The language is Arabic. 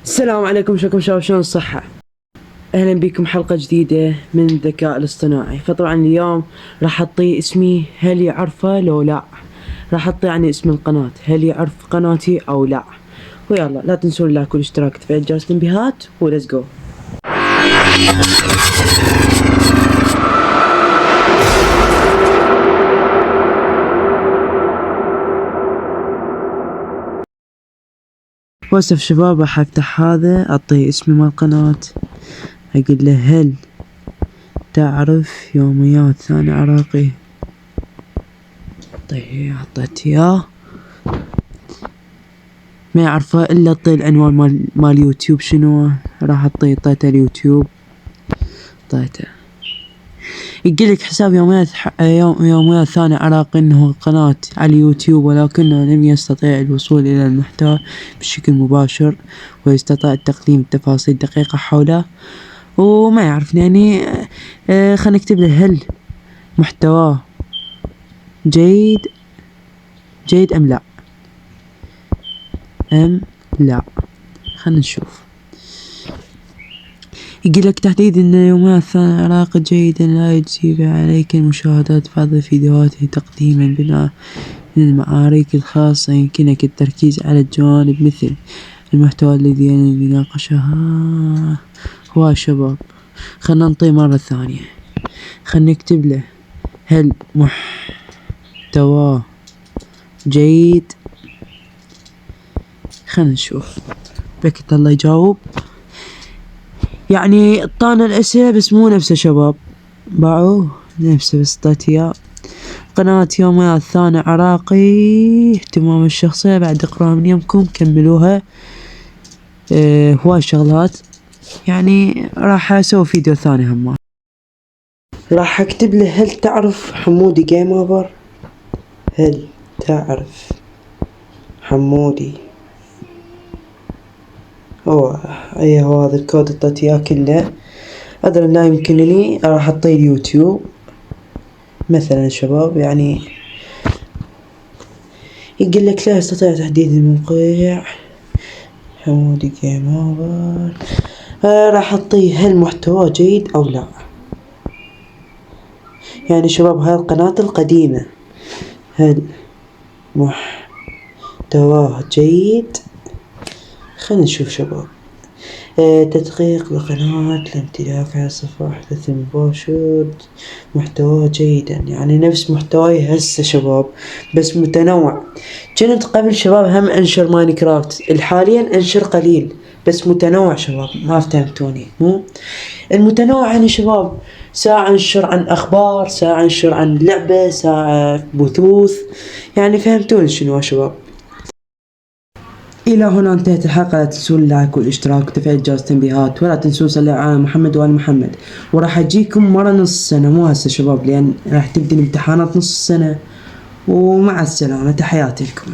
السلام عليكم، شكرا شباب، شلون الصحة؟ أهلا بكم حلقة جديدة من الذكاء الاصطناعي. فطبعا اليوم راح أعطي اسمي هل يعرفه لو لا. راح أعطي يعني اسم القناة، هل يعرف قناتي أو لا. ويلا لا تنسون اللايك والاشتراك وتفعيل جرس التنبيهات وليتس جو. واسف شباب، راح افتح هذا اعطيه اسمي مال القناة، اقول له هل تعرف يوميات ثاني عراقي. اعطيت اياه، ما يعرفه الا اعطيه العنوان مال يوتيوب. شنو راح اعطيته اليوتيوب، اعطيته. يقولك حساب يوميات ثاني عراقي، انه قناة على اليوتيوب ولكنه لم يستطيع الوصول الى المحتوى بشكل مباشر ويستطيع تقديم تفاصيل دقيقة حوله وما يعرفني. يعني خلينا نكتب له هل محتواه جيد ام لا. لا. خلينا نشوف. يقولك تحديد ان يوميات ثاني عراقي جيدا لا يجب عليك المشاهدات بعض فيديوهاته تقديما بناء المعارك الخاصة. يمكنك التركيز على الجوانب مثل المحتوى الذي نناقشها. هو شباب خلنا نطي مرة ثانية، خلنا نكتب له هل محتواه جيد. خلنا نشوف بكت الله يجاوب. يعني اعطانا الاسئلة بس مو نفسه شباب، باعوه نفسه بس اعطيت اياه. قناة يوميات ثاني عراقي، اهتمام الشخصية بعد اقراها من يمكم كملوها. هواي شغلات، يعني راح اسوي فيديو ثاني هم. راح اكتب له هل تعرف حمودي جيم اوفر. هل تعرف حمودي؟ هو هذا الكود اعطيت اياه كله. أدرى لا يمكنني، راح اعطيه اليوتيوب مثلا شباب. يعني يقول لك لا استطيع تحديد الموقع حمودي جيم اوفر. راح اعطيه هل محتواه جيد او لا. يعني شباب هاي القناة القديمة، هل محتواه جيد. خلينا نشوف شباب. تدقيق بقناة الامتلاك على صفحة بث مباشر، محتواه جيدا. يعني نفس محتواي هسه شباب بس متنوع. كنت قبل شباب هم انشر ماينكرافت، حاليا انشر قليل بس متنوع شباب. ما فهمتوني؟ مو المتنوع يعني شباب، ساعة انشر عن اخبار، ساعة انشر عن لعبة، ساعة بثوث. يعني فهمتوني شنو يا شباب؟ إلى هنا انتهت الحلقة. لا تنسون اللايك والاشتراك وتفعيل جرس التنبيهات، ولا تنسون صلوا على محمد وآل محمد. وراح أجيكم مرة نص السنة، مو هسه شباب، لأن راح تبدأ الامتحانات نص السنة. ومع السلامة، تحياتي لكم.